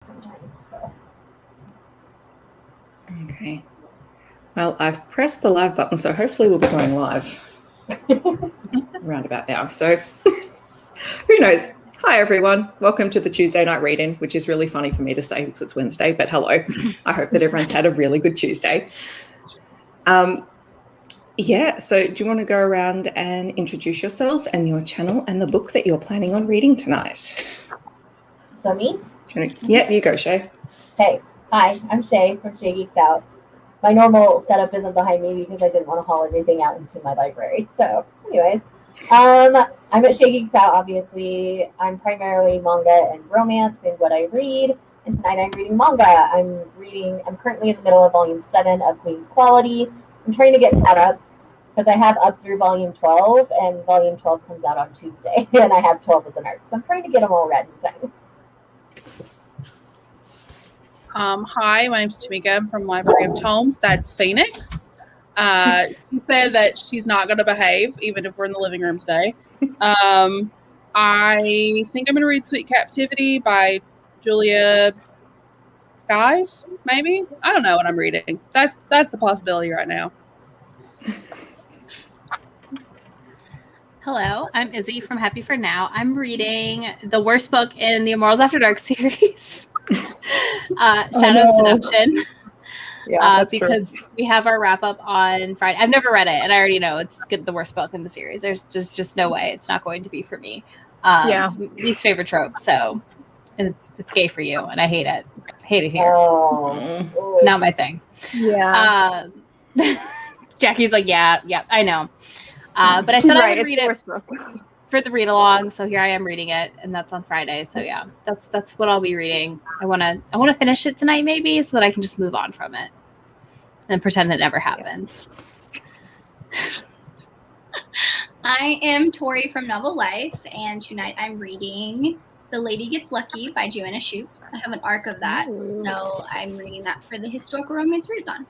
sometimes. So. Okay. Well, I've pressed the live button, so hopefully we'll be going live around about now. So who knows? Hi, everyone. Welcome to the Tuesday night reading, which is really funny for me to say because it's Wednesday, but hello. I hope that everyone's had a really good Tuesday. Yeah, so do you want to go around and introduce yourselves and your channel and the book that you're planning on reading tonight? So me? Yeah, you go, Shay. Hey, hi, I'm Shay from Shay Geeks Out. My normal setup isn't behind me because I didn't want to haul everything out into my library. So anyways, I'm at Shay Geeks Out, obviously. I'm primarily manga and romance in what I read. And tonight I'm reading manga. I'm currently in the middle of volume 7 of Queen's Quality. I'm trying to get caught up because I have up through volume 12, and volume 12 comes out on Tuesday, and I have 12 as an arc. So I'm trying to get them all read in time. Hi, my name's Tamika. I'm from Library of Tomes. That's Phoenix. She said that she's not going to behave, even if we're in the living room today. I think I'm going to read Sweet Captivity by Julia Skies, maybe? I don't know what I'm reading. That's the possibility right now. Hello, I'm Izzy from Happy for Now. I'm reading the worst book in the Immortals After Dark series, Shadow of Seduction. Yeah, because we have our wrap up on Friday. I've never read it, and I already know it's the worst book in the series. There's just no way it's not going to be for me. Least favorite trope. So, and it's gay for you, and I hate it. Hate it here. Oh. Not my thing. Yeah. Jackie's like, yeah, I know. But I said I would read it for the read along, so here I am reading it, and that's on Friday. So yeah, that's what I'll be reading. I wanna finish it tonight, maybe, so that I can just move on from it and pretend it never happened. I am Tori from Novel Life, and tonight I'm reading The Lady Gets Lucky by Joanna Shoup. I have an arc of that, so I'm reading that for the Historical Romance Readathon.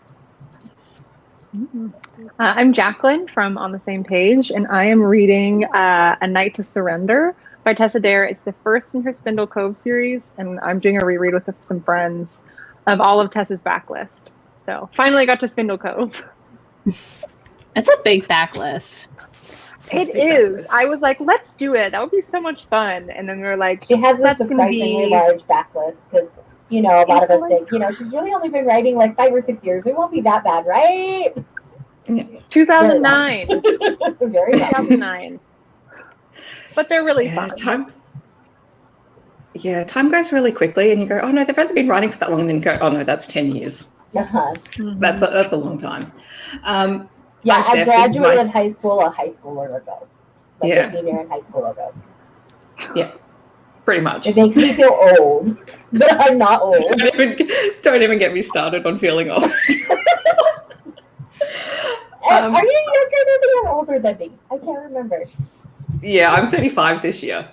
I'm Jacqueline from On the Same Page, and I am reading A Night to Surrender by Tessa Dare. It's the first in her Spindle Cove series, and I'm doing a reread with some friends of all of Tessa's backlist. So finally got to Spindle Cove. It's a big backlist. It is. I was like, let's do it. That would be so much fun. And then we were like, she has a surprisingly large backlist because, a lot of us think, she's really only been writing like 5 or 6 years. It won't be that bad, right? 2009. Very 2009. But they're really fun. Time goes really quickly, and you go, oh no, they've only been writing for that long, and then you go, oh no, that's 10 years. That's a long time. I graduated high school a high schooler ago. A senior in high school ago. Yeah. Pretty much. It makes me feel old, but I'm not old. Don't even get me started on feeling old. Are you younger than me or older than me? I can't remember. Yeah, I'm 35 this year.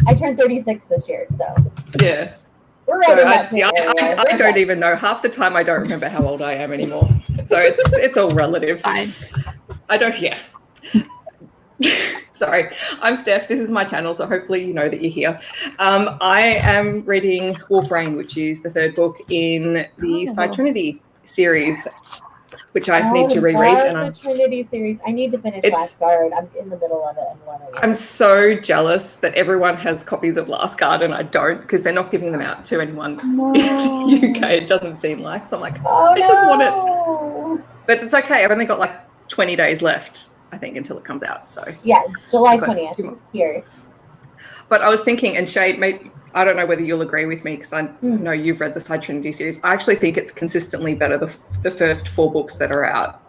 I turned 36 this year, so. Yeah. We're right in that same area. I don't even know. Half the time I don't remember how old I am anymore. So it's all relative. Fine. I don't, yeah. Sorry, I'm Steph. This is my channel, so hopefully you know that you're here. I am reading Wolf Rain, which is the 3rd book in the Side Trinity series, which I need to reread. The Trinity series. I need to finish Last Guard. I'm in the middle of it. I'm so jealous that everyone has copies of Last Guard and I don't, because they're not giving them out to anyone in the UK. It doesn't seem like. So I'm like, I just want it. But it's okay. I've only got like 20 days left, I think, until it comes out. So yeah, July 20th here. But I was thinking, and Shay, I don't know whether you'll agree with me because I know you've read the Side Trinity series. I actually think it's consistently better. The first 4 books that are out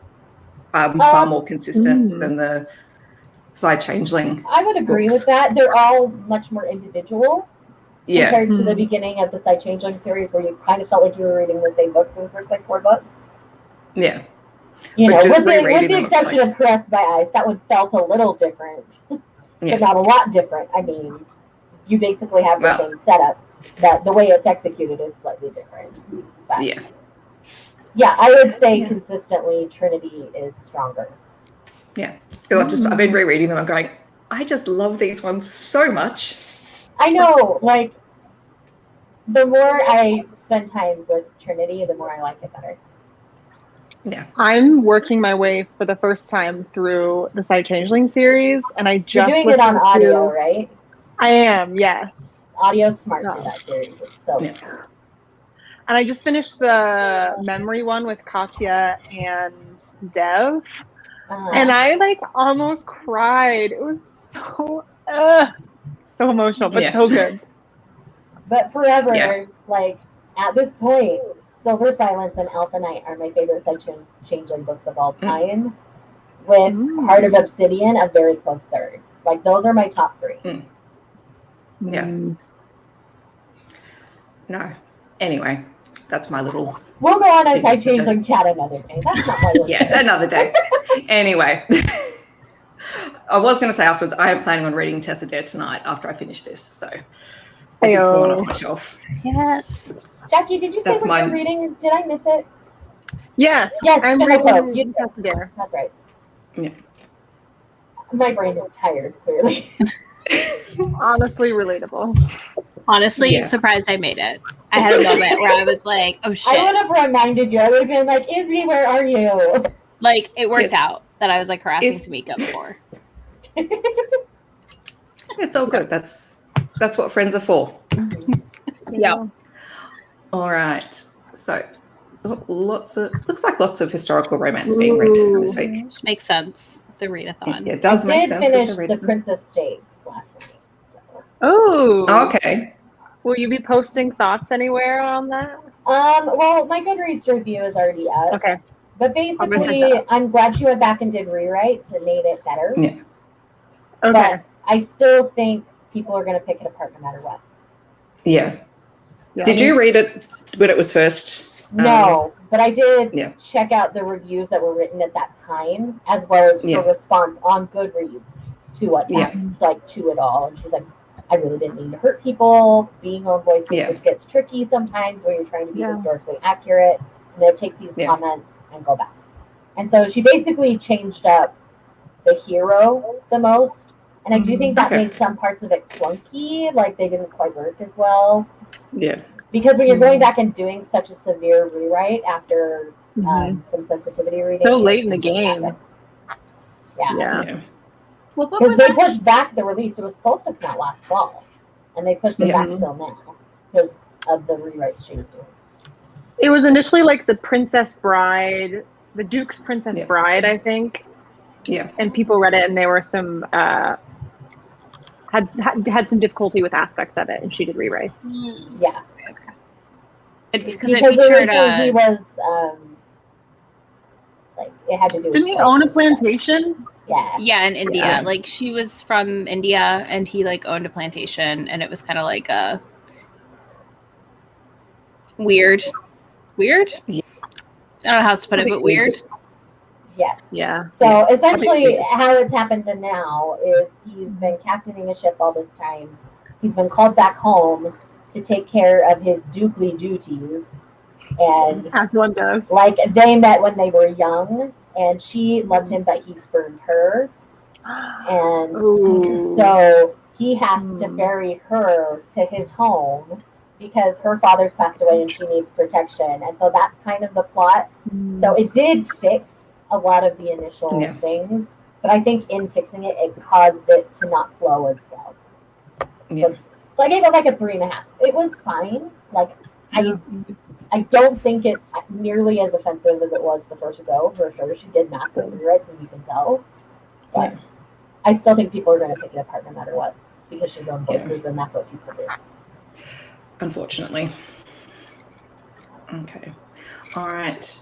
far more consistent than the Side Changeling. I would agree with that. They're all much more individual compared to the beginning of the Side Changeling series, where you kind of felt like you were reading the same book for the first 4 books. Yeah. With the exception of Caressed by Ice, that one felt a little different, but not a lot different. I mean, you basically have the same setup, but the way it's executed is slightly different. But, yeah, I would say consistently Trinity is stronger. Yeah. I've been rereading them. I'm going, I just love these ones so much. I know, like, the more I spend time with Trinity, the more I like it better. Yeah. I'm working my way for the first time through the Side Changeling series, and I You're just doing it on listened audio, to. right? I am, yes. Audio's smart for Yeah. that series. It's so Yeah. nice. And I just finished the memory one with Katya and Dev, and I like almost cried. It was so emotional, but Yeah. so good. But forever, Yeah. like at this point, Silver Silence and Alpha Knight are my favorite Changeling books of all time. With Heart of Obsidian, a very close third. Like those are my top 3. Yeah. No. Anyway, that's my little. We'll go on a Side Changeling chat another day. That's not why we're Yeah, here. another day. Anyway. I was going to say afterwards, I am planning on reading Tessa Dare tonight after I finish this. So I did pull one off my shelf. Yes. Jackie, did you say That's what you're reading? Did I miss it? Yes. Yes, I'm reading Tessa Dare. That's right. Yeah. My brain is tired, clearly. Honestly, relatable. Honestly, surprised I made it. I had a moment where I was like, oh shit. I would have reminded you. I would have been like, Izzy, where are you? Like, it worked out that I was like harassing Tamika before. It's all good. That's what friends are for. Yeah. All right. So looks like lots of historical romance being read this week. Which makes sense. The readathon. It does make sense. I did finish the Princess Stakes last night. So. Oh. Okay. Will you be posting thoughts anywhere on that? Well, my Goodreads review is already up. Okay. But basically, I'm glad she went back and did rewrites and made it better. Yeah. Okay. But I still think people are going to pick it apart no matter what. Yeah. Did you read it when it was first? No, but I did check out the reviews that were written at that time, as well as her response on Goodreads to what happened, like to it all. And she's like, I really didn't mean to hurt people. Being on voice this gets tricky sometimes when you're trying to be historically accurate. And they'll take these comments and go back. And so she basically changed up the hero the most. And I do think that made some parts of it clunky, like they didn't quite work as well. Yeah. Because when you're going back and doing such a severe rewrite after some sensitivity reading. So late in the game. Yeah. Because they pushed back the release. It was supposed to come out last fall. And they pushed it back till now because of the rewrites she was doing. It was initially like the Princess Bride, the Duke's Princess Bride, I think. Yeah. And people read it and there were some had some difficulty with aspects of it, and she did rewrites. Yeah. Okay. Because originally he was like it had to do with. Didn't he own a plantation? Yeah. Yeah, in India. Yeah. Like she was from India and he like owned a plantation, and it was kind of like a weird. Yeah. I don't know how to put it, but weird. Yes. Yeah. So essentially how it's happened to now is he's been captaining a ship all this time. He's been called back home to take care of his dukely duties. And as one does. Like they met when they were young and she loved him but he spurned her. And so he has to ferry her to his home because her father's passed away and she needs protection. And so that's kind of the plot. So it did fix a lot of the initial things, but I think in fixing it, it caused it to not flow as well. Yeah. So I gave it like a 3.5. It was fine. Like I don't think it's nearly as offensive as it was the first go, for sure. She did massive rewrites and you can tell. But I still think people are going to pick it apart no matter what because she's on voices and that's what people do. Unfortunately. Okay. All right.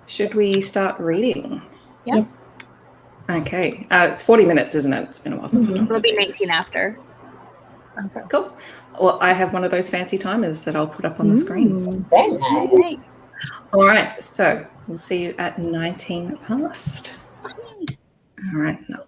Should we start reading? Yes. Okay. It's 40 minutes, isn't it? It's been a while since I've done It'll be 19 after. Okay. Cool. Well, I have one of those fancy timers that I'll put up on the screen. Very nice. All right. So we'll see you at 19 past. All right. No.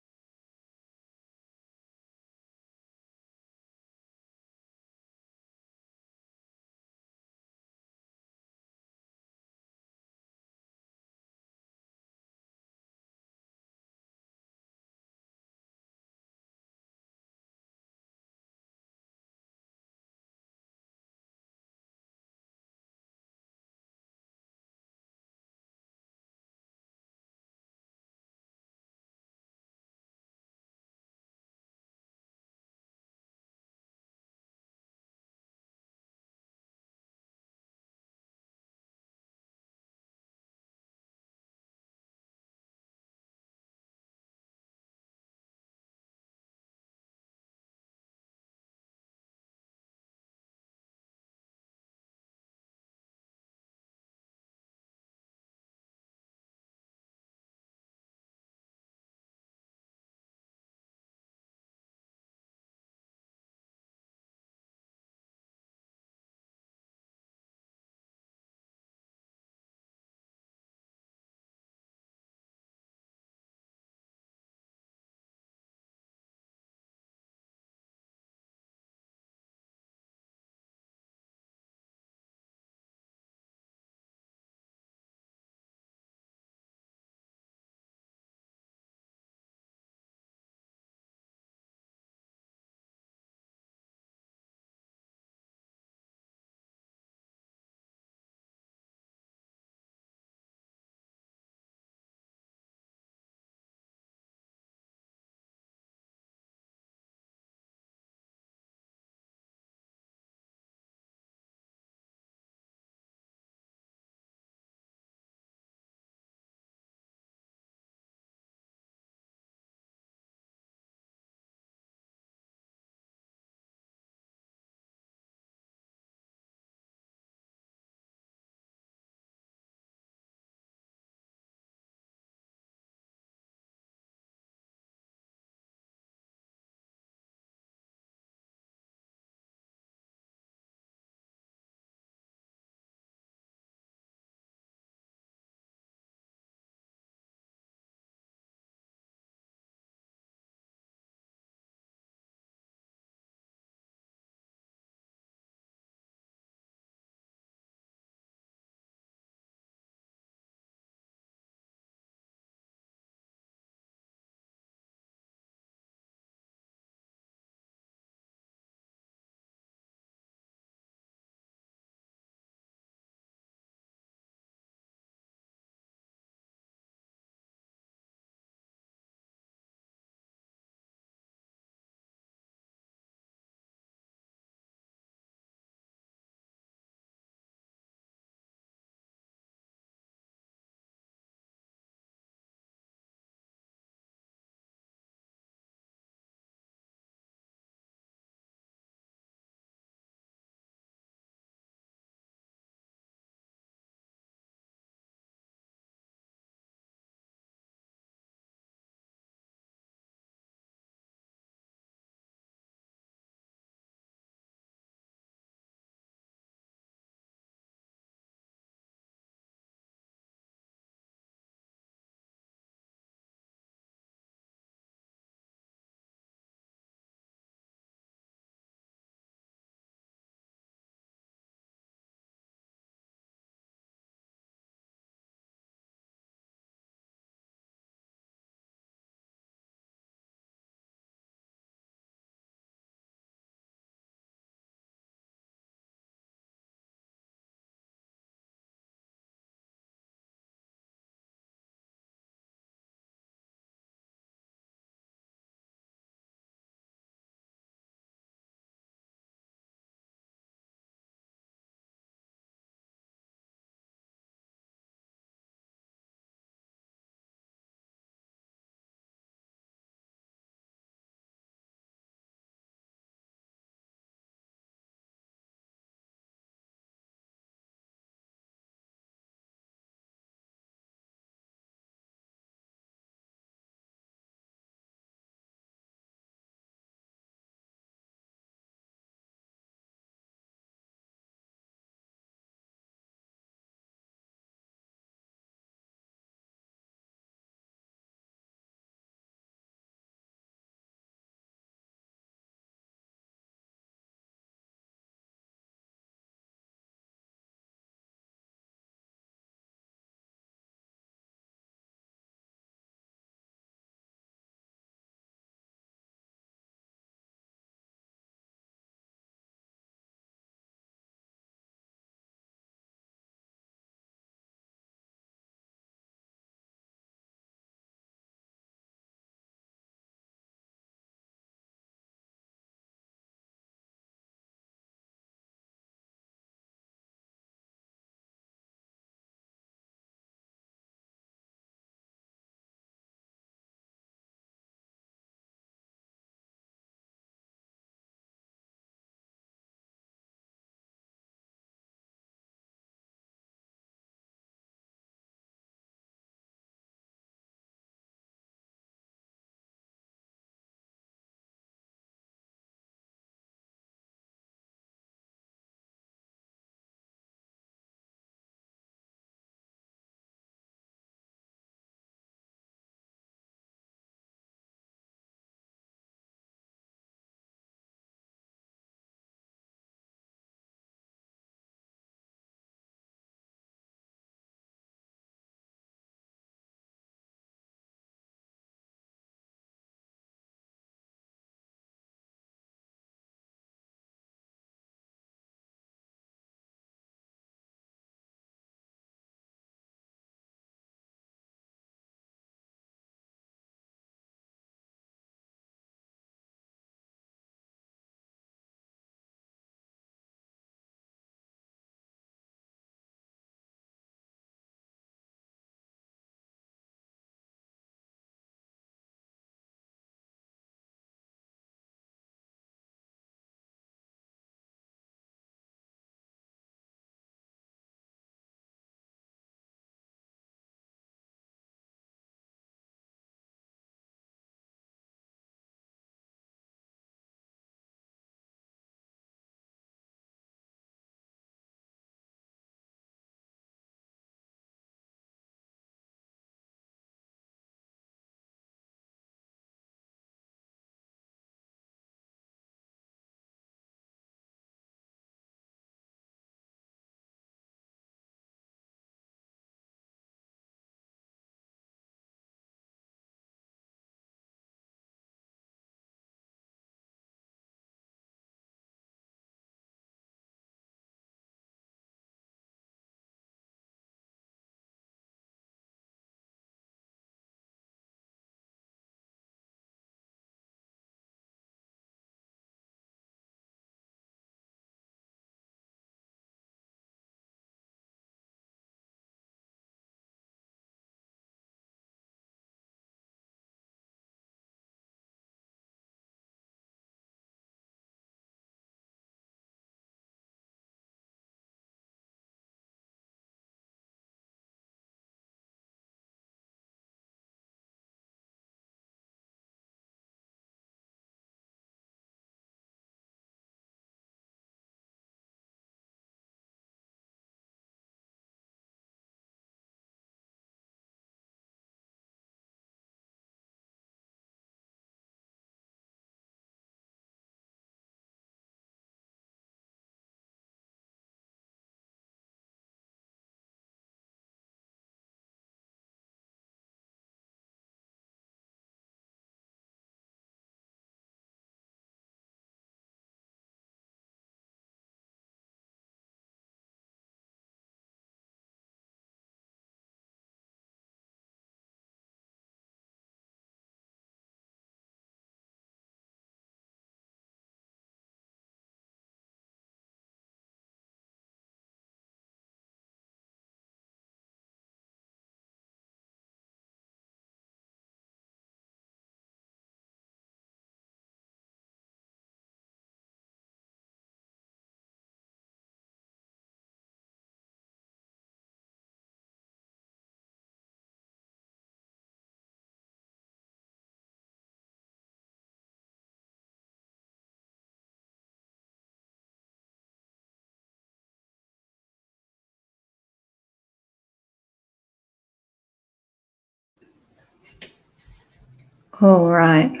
All right.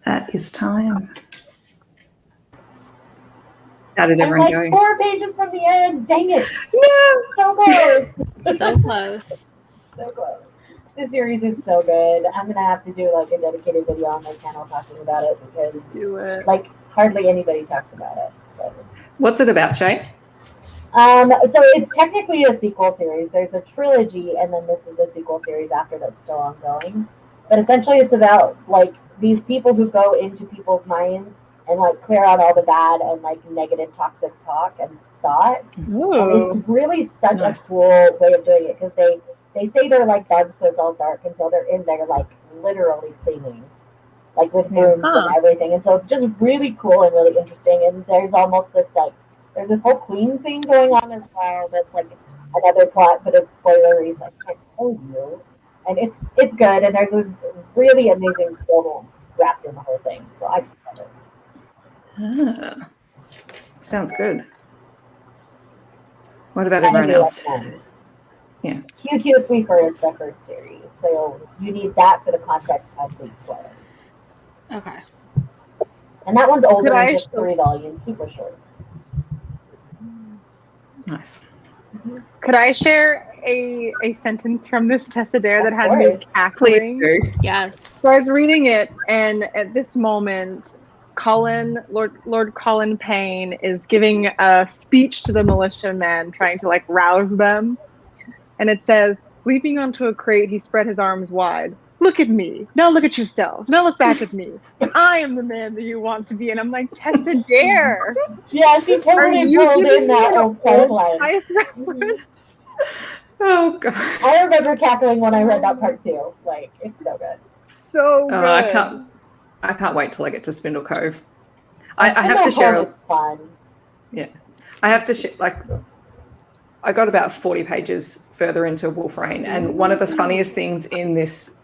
That is time. How did I'm everyone like go? 4 pages from the end. Dang it. No. So close. So close. So close. This series is so good. I'm going to have to do like a dedicated video on my channel talking about it because Do it. like hardly anybody talks about it. So What's it about, Shay? so it's technically a sequel series. There's a trilogy, and then this is a sequel series after that's still ongoing. But essentially, it's about like these people who go into people's minds and like clear out all the bad and like negative, toxic talk and thought. And Ooh. it's really such Nice. a cool way of doing it because they say they're like bugs, so it's all dark, and so they're in there like literally cleaning, like with brooms and everything. And so it's just really cool and really interesting. And there's almost this like there's this whole queen thing going on as well. That's like another plot, but it's spoilery, so I can't tell you. And it's good, and there's a really amazing romance wrapped in the whole thing. So I just love it. Ah, sounds good. What about everyone else? Yeah. QQ Sweeper is the first series, so you need that for the context of Fleet Square. Okay. And that one's older, Could I just 3 volumes, super short. Nice. Could I share a sentence from this Tessa Dare that Of had me course. cackling? Please do. Yes. So I was reading it, and at this moment, Lord Colin Payne is giving a speech to the militiamen, trying to like rouse them. And it says, leaping onto a crate, he spread his arms wide. Look at me. Now look at yourselves. Now look back at me. I am the man that you want to be. And I'm like, Tessa Dare. Yeah, she totally pulled in that Old Spice line. Spice reference? Oh, God. I remember cackling when I read that part too. Like, it's so good. So good. I can't wait till I get to Spindle Cove. I have to share. It's fun. Yeah, I have to share. Like, I got about 40 pages further into Wolf Rain, and one of the funniest things in this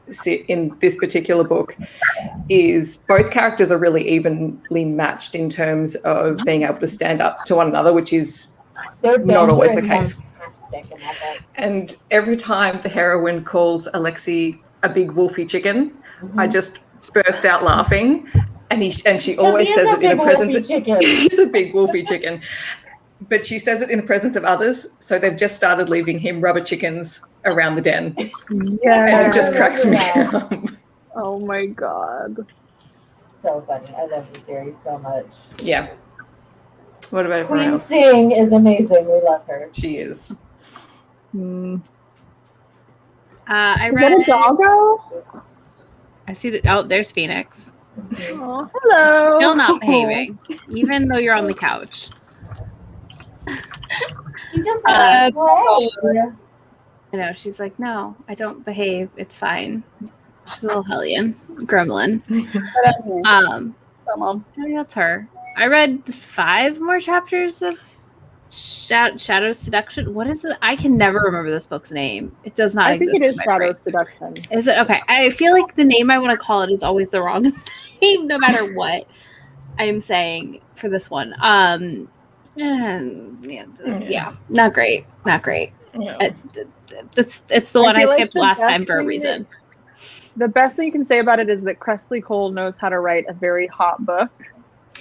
particular book is both characters are really evenly matched in terms of being able to stand up to one another, which is not always the case. And every time the heroine calls Alexei a big wolfy chicken, I just burst out laughing. And she always says it in the presence of he's a big wolfy chicken. But she says it in the presence of others, so they've just started leaving him rubber chickens around the den. Yeah. And it just cracks me up. Oh my God. So funny. I love the series so much. Yeah. What about everyone Queen else? Sing is amazing. We love her. She is. I Is read that a doggo? I see that. Oh, there's Phoenix. Oh, hello. Still not behaving, even though you're on the couch. She just I know. She's like, no, I don't behave. It's fine. She's a little hellion, gremlin. Maybe that's her. I read 5 more chapters of Shadow Seduction. What is it? I can never remember this book's name. It does not exist. I think it is in my Shadow brain. Seduction. Is it? Okay. I feel like the name I want to call it is always the wrong name, no matter what I am saying for this one. Yeah, not great. Not great. Yeah. It's the one I feel like skipped the last time best for a thing reason. The best thing you can say about it is that Cressley Cole knows how to write a very hot book,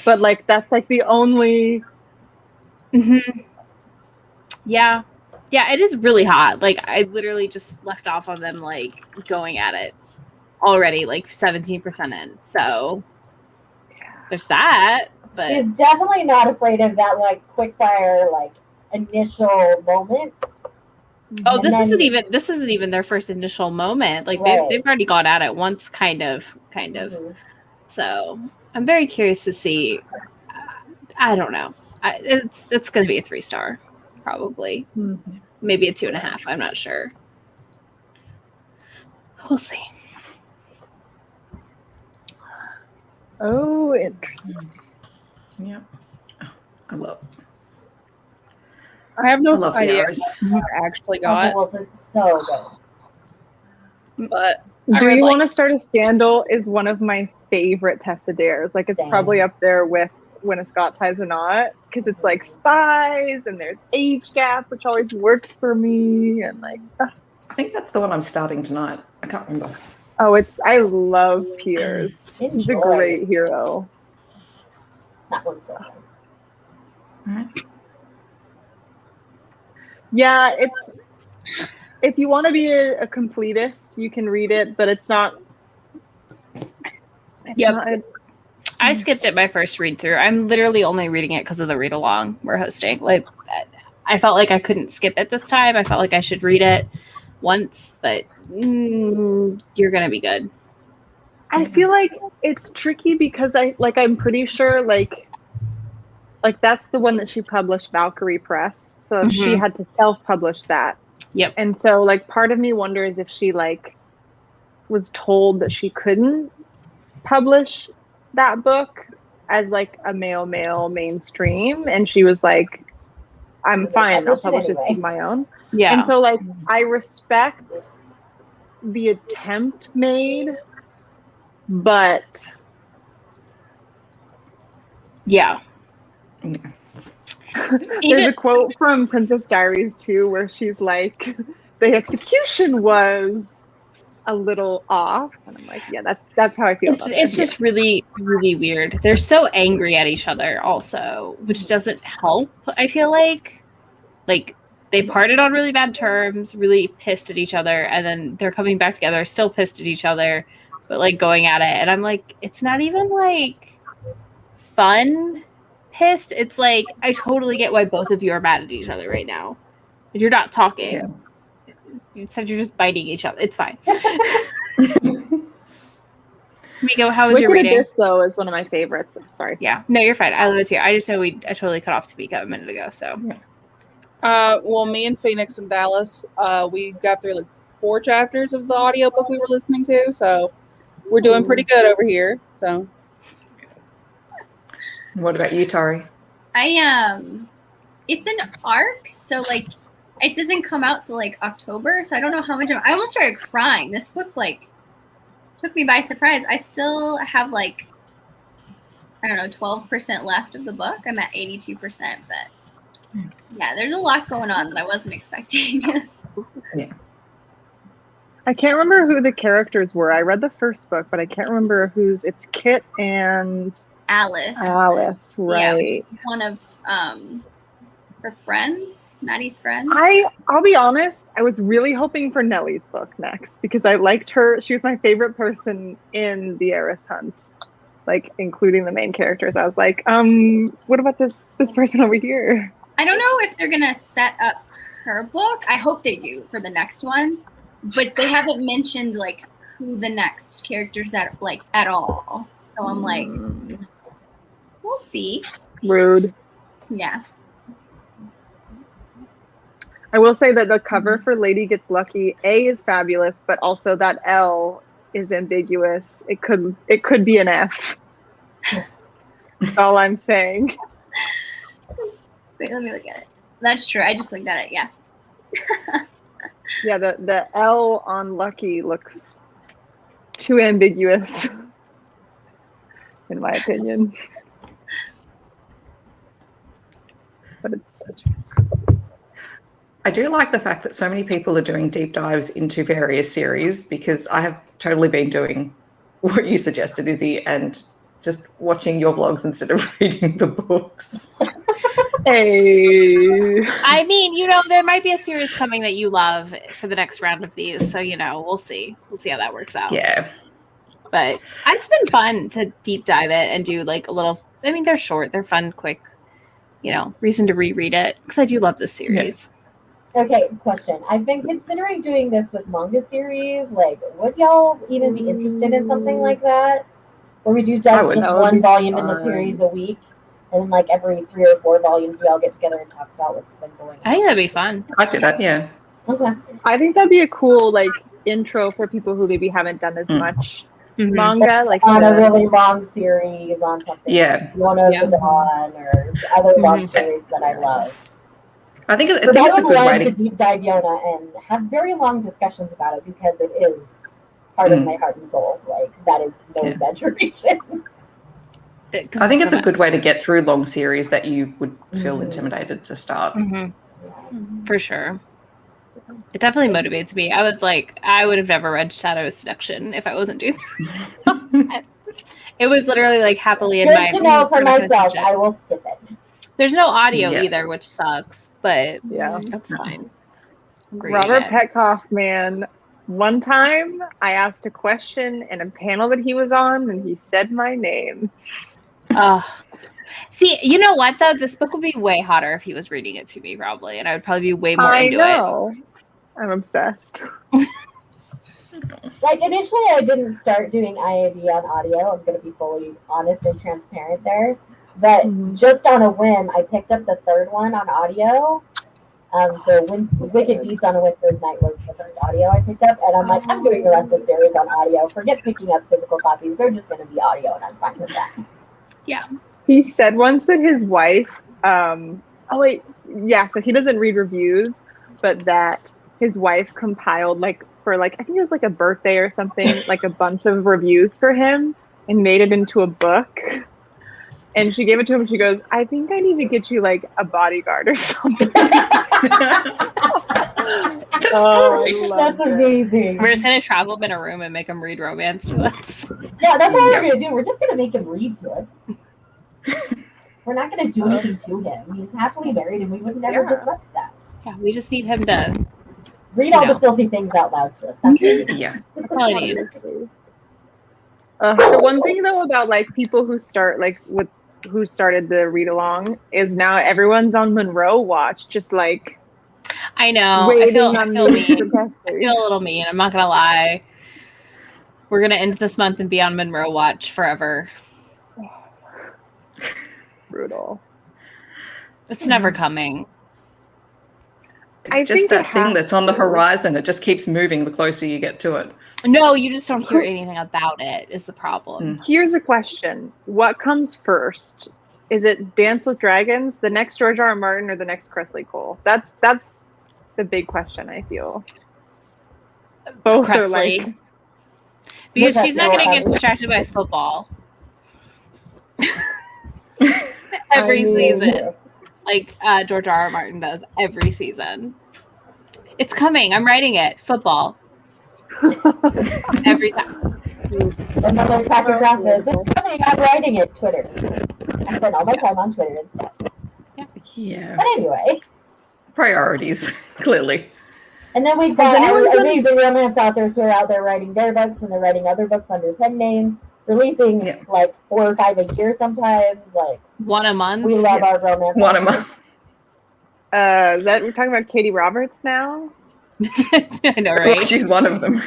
but like that's like the only. Mm-hmm. Yeah, it is really hot. Like I literally just left off on them like going at it already, like 17% in. So there's that. But she's definitely not afraid of that like quick fire like initial moment. oh, this isn't even their first initial moment. Like they've already gone at it once, kind of. Mm-hmm. So I'm very curious to see. I don't know. It's going to be a 3-star, probably. Mm-hmm. Maybe a 2.5. I'm not sure. We'll see. Oh, interesting. Yeah. Oh, I love. I have no the idea arrows. what I actually got, Wolf is so good. but Do you want to start a scandal? Is one of my favorite Tessa Dares. Like it's probably up there with When a Scot Ties a Knot because it's like spies and there's age gap, which always works for me. And like, I think that's the one I'm starting tonight. I can't remember. Oh, I love Piers. He's a Enjoy. great hero. Not one second. All right. Yeah, if you want to be a completist, you can read it, but it's not. Yep. I skipped it my first read through. I'm literally only reading it because of the read along we're hosting. Like, I felt like I couldn't skip it this time. I felt like I should read it once, but you're gonna be good. I feel like it's tricky because I'm pretty sure like that's the one that she published, Valkyrie Press. So she had to self-publish that. Yep. And so like part of me wonders if she like was told that she couldn't publish that book as like a male mainstream, and she was like, I'm fine, I'll publish it on my own. Yeah. And so like I respect the attempt made, but yeah. There's a quote from Princess Diaries too where she's like, the execution was a little off, and I'm like, yeah, that's how I feel. It's just really, really weird. They're so angry at each other also, which doesn't help. I feel like they parted on really bad terms, really pissed at each other, and then they're coming back together, still pissed at each other, but like going at it. And I'm like, it's not even like fun pissed. It's like, I totally get why both of you are mad at each other right now. You're not talking. Yeah. Instead, you're just biting each other. It's fine. Tamiko, how was Wicked your reading? Abyss, though, is one of my favorites. Sorry. Yeah. No, you're fine. I love it too. I just know I totally cut off Tamiko a minute ago. So. Well, me and Phoenix and Dallas, we got through like 4 chapters of the audiobook we were listening to, so we're doing pretty good over here. So. What about you, Tori? It's an arc, so like it doesn't come out till like October, so I don't know how much I almost started crying. This book like took me by surprise. I still have like, I don't know, 12% left of the book. I'm at 82%, but yeah, there's a lot going on that I wasn't expecting. Yeah. I can't remember who the characters were. I read the first book, but I can't remember it's Kit and Alice, right? Yeah, one of her friends, Maddie's friends. I'll be honest, I was really hoping for Nellie's book next because I liked her. She was my favorite person in the Heiress Hunt, like including the main characters. I was like, what about this person over here? I don't know if they're gonna set up her book. I hope they do for the next one, but they haven't mentioned like who the next characters at all. So I'm like, we'll see. Rude. Yeah. I will say that the cover for Lady Gets Lucky, A, is fabulous, but also that L is ambiguous. It could be an F. That's all I'm saying. Wait, let me look at it. That's true. I just looked at it. Yeah. Yeah, the L on Lucky looks too ambiguous, in my opinion. But it's such. I do like the fact that so many people are doing deep dives into various series, because I have totally been doing what you suggested, Izzy, and just watching your vlogs instead of reading the books. Hey. I mean, there might be a series coming that you love for the next round of these. So, we'll see. We'll see how that works out. Yeah. But it's been fun to deep dive it and do like a little, they're short, they're fun, quick, reason to reread it, because I do love this series. Yeah. Okay, question. I've been considering doing this with manga series. Like, would y'all even be interested in something like that? Where we do just one volume in the series a week, and then like every 3 or 4 volumes we all get together and talk about what's been going on. I think that'd be fun. I'd do that, yeah. Okay. I think that'd be a cool like intro for people who maybe haven't done as much manga, like on a really long series on something. Yeah. Like One of the Dawn or other long series that I love. I think it's a good way to deep dive Yona and have very long discussions about it, because it is part of my heart and soul. Like, that is no exaggeration. I think it's a good way to get through long series that you would feel intimidated to start. For sure. It definitely motivates me. I was like, I would have never read Shadow Seduction if I wasn't doing that. It was literally like happily in my. Good to know for myself. I will skip it. There's no audio either, which sucks, but that's fine. Robert Petkoff, man. One time I asked a question in a panel that he was on, and he said my name. See, you know what though? This book would be way hotter if he was reading it to me, probably, and I would probably be way more into it. I'm obsessed. Like, initially, I didn't start doing IAD on audio. I'm going to be fully honest and transparent there. But just on a whim, I picked up the third one on audio. So Wicked Deeds on a Windward Night was the first audio I picked up. And I'm like, I'm doing the rest of the series on audio. Forget picking up physical copies. They're just going to be audio, and I'm fine with that. Yeah. He said once that his wife, so he doesn't read reviews, but that his wife compiled for I think it was like a birthday or something, like a bunch of reviews for him and made it into a book. And she gave it to him and she goes, I think I need to get you like a bodyguard or something. That's amazing. We're just going to trap him in a room and make him read romance to us. Yeah, that's all we're going to do. We're just going to make him read to us. We're not going to do anything to him. He's happily married and we would never disrupt that. Yeah, we just need him to read all the filthy things out loud to us. That's that's all I need. The one thing though about like people who start who started the read along is now everyone's on Monroe watch, just like I know. I feel mean. I feel a little mean. I'm not gonna lie. We're gonna end this month and be on Monroe watch forever. Brutal. It's never coming. It's just that thing that's on the horizon. It just keeps moving the closer you get to it. No, you just don't hear anything about it is the problem. Here's a question. What comes first? Is it Dance with Dragons, the next George R. R. Martin, or the next Cressley Cole? That's the big question, I feel. Both Cressley. are like... Because she's not going to get distracted by football. Every season. Like George R. R. Martin does every season. It's coming. I'm writing it. Football. Every time. And then there's Patrick Rapids. It's coming. I'm writing it. Twitter. I spend all my time on Twitter and stuff. Yeah. But anyway. Priorities, clearly. And then we've got amazing romance authors who are out there writing their books, and they're writing other books under pen names, releasing like 4 or 5 a year sometimes. Like one a month. We love our romance. One a month. That we're talking about Katie Roberts now. I know, right? Well, she's one of them.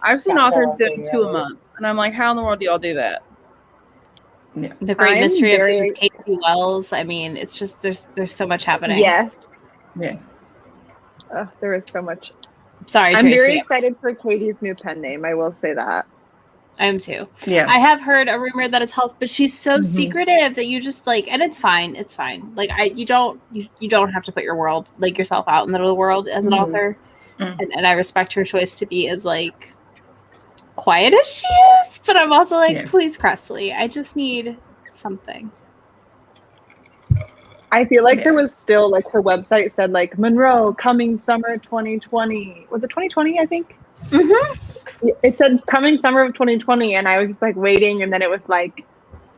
I've seen authors doing 2 a month, and I'm like, how in the world do y'all do that? Yeah. The Great Mystery of Who's Casey Wells. I mean, it's just there's so much happening. Yes. Yeah. There is so much. Sorry, I'm Tracy. very excited for Katie's new pen name. I will say that. I am too. Yeah. I have heard a rumor that it's health, but she's so secretive that you just like, and it's fine. It's fine. Like you don't have to put yourself out in the middle of the world as an author. And I respect her choice to be as like quiet as she is, but I'm also like, please, Cressley, I just need something. I feel like there was still like her website said like Monroe coming summer 2020. Was it 2020? I think. It said coming summer of 2020, and I was just like waiting, and then it was like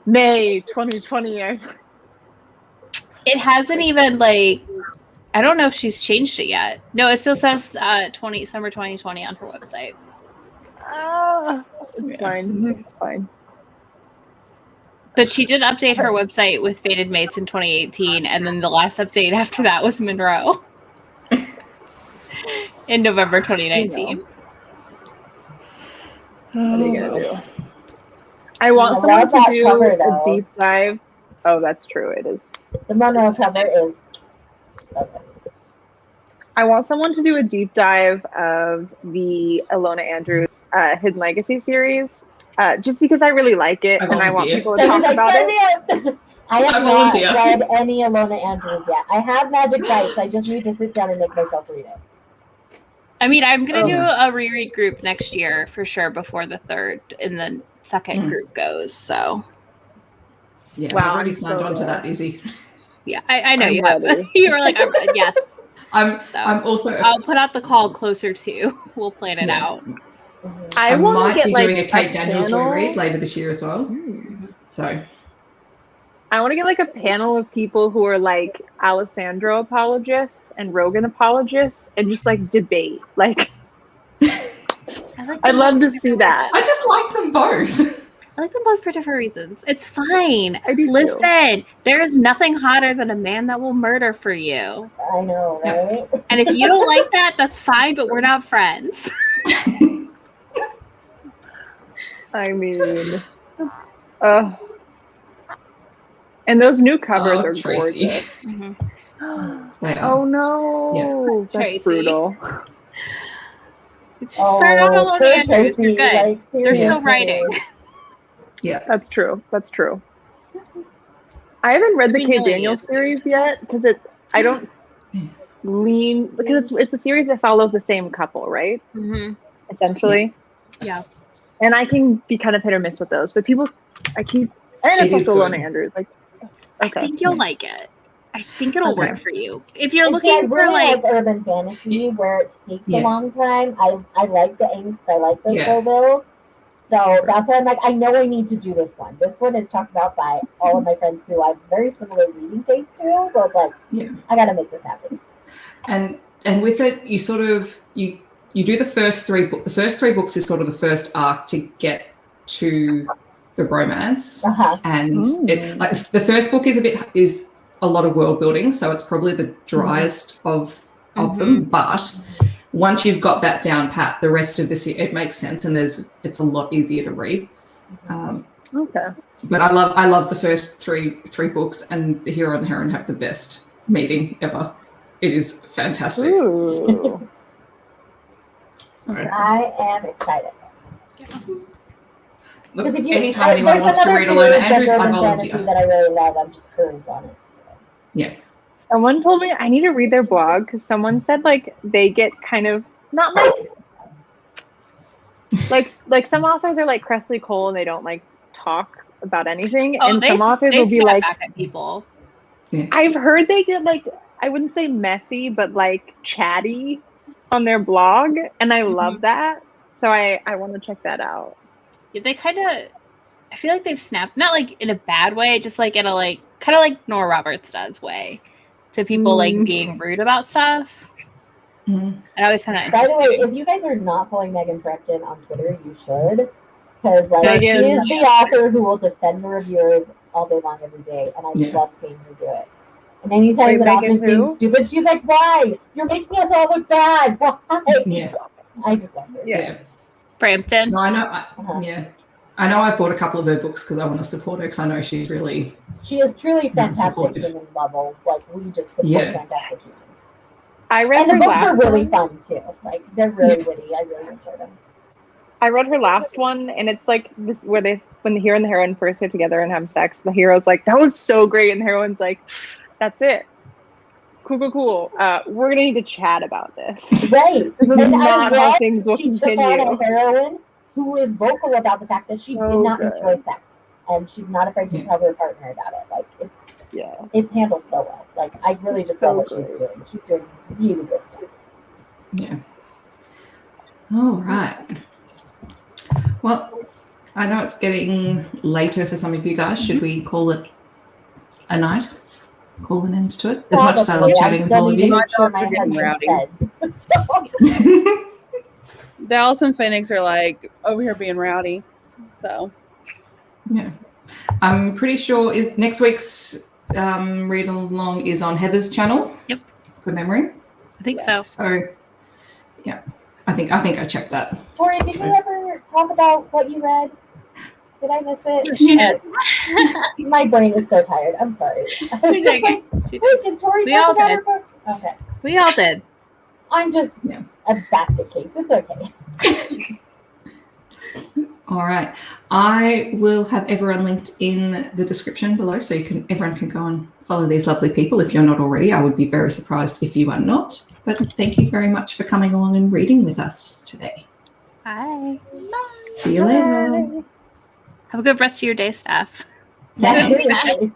May 2020. It hasn't even like. I don't know if she's changed it yet. No, it still says summer 2020 on her website. It's fine. It's fine. But she did update her website with Fated Mates in 2018, and then the last update after that was Monroe in November 2019. What are you gonna do? I want someone to do a deep dive. Oh, that's true. It is. The Monroe cover is so good. I want someone to do a deep dive of the Ilona Andrews Hidden Legacy series. Just because I really like it, and I want people to talk about it. I have not read any Ilona Andrews yet. I have Magic Bites. I just need to sit down and make myself read it. I mean, I'm going to do a reread group next year for sure before the third and the second group goes. So, yeah, I've already signed on to that, Izzy. Yeah, I know you have. You were like, yes. I'm also. I'll put out the call closer to. We'll plan it out. I might get be like doing a Kate Daniels panel. reread later this year as well. So I want to get like a panel of people who are like Alessandro apologists and Rogan apologists and just like debate. Like, I'd love to see that. I just like them both. I like them both for different reasons. It's fine. I do Listen, there is nothing hotter than a man that will murder for you. I know, right? And if you don't like that, that's fine, but we're not friends. I mean, and those new covers are Tracy. gorgeous. They are. Oh no, that's Tracy. brutal. Just start out alone, poor Andrews. You're Tracy, good. like, They're still seriously. writing. Yeah. That's true. That's true. I haven't read the Kate Daniels series yet because I don't lean because it's a series that follows the same couple, right? Mm-hmm. Essentially. Yeah. And I can be kind of hit or miss with those, but people, and it's It is also good. Lona Andrews. Like, I okay. think you'll like it. I think it'll Okay. work for you. If you're And see, looking I for really like, like urban fantasy where it takes Yeah. a long time. I like the angst. I like the Yeah. slow build. So that's why I'm like, I know I need to do this one. This one is talked about by all of my friends who I have very similar reading taste to. So it's like, Yeah. I got to make this happen. And with it, you sort of you do the first three. The first three books is sort of the first arc to get to the romance, and it like the first book is a lot of world building, so it's probably the driest of them. But once you've got that down pat, the rest of this it makes sense, and it's a lot easier to read. Okay. But I love the first three books, and the hero and the heroine have the best meeting ever. It is fantastic. Ooh. Sorry. I am excited. Look, Because if you, anytime anyone there's wants to another read alone, series Andrews, that's I urban fantasy volunteer. that I really love. I'm just current on it. So. Yeah. Someone told me I need to read their blog because someone said like they get kind of not like some authors are like Cressley Cole and they don't like talk about anything, and some authors will be like back at people. Yeah. I've heard they get like I wouldn't say messy, but like chatty on their blog, and I love that. So I want to check that out. Yeah, they kind of, I feel like they've snapped, not like in a bad way, just like in a like kind of like Nora Roberts does way to people like being rude about stuff. Mm. I always find that By the way, interesting. if you guys are not following Megan Frepton on Twitter, you should. Because like, Megan, she is the author who will defend the reviewers all day long every day, and I love seeing her do it. And anytime that author's being stupid, she's like, "Why? You're making us all look bad. Why?" Yeah. I just love her. Yes. Brampton. No, I know. Yeah. I know I've bought a couple of her books because I want to support her because I know she's really... She is truly fantastic supportive. human level. Like, we just support fantastic humans. I read And the her books are last really one. fun, too. Like, they're really witty. I really enjoy them. I read her last one, and it's like this where when the hero and the heroine first get together and have sex, the hero's like, "That was so great," and the heroine's like, "That's it. Cool. We're gonna need to chat about this. Right. This is And not I how love things will she took on continue." a heroine who is vocal about the fact that she did not enjoy sex, and she's not afraid to tell her partner about it. Like, it's handled so well. Like, I really just love what she's doing. She's doing really good stuff. Yeah. All right. Well, I know it's getting later for some of you guys. Should we call it a night? Call an end to it? As much as I love chatting with all of you. Dallas and Phoenix are like over here being rowdy. So yeah. I'm pretty sure is next week's read along is on Heather's channel. Yep. For memory. I think so. So yeah. I think I checked that. Tori, did you ever talk about what you read? Did I miss it? She did. My brain is so tired. I'm sorry. I was just like, wait, did Tori talk about her book? Okay. We all did. I'm just a basket case. It's okay. All right. I will have everyone linked in the description below so everyone can go and follow these lovely people. If you're not already, I would be very surprised if you are not. But thank you very much for coming along and reading with us today. Bye. See you later. Have a good rest of your day, Steph. Thanks.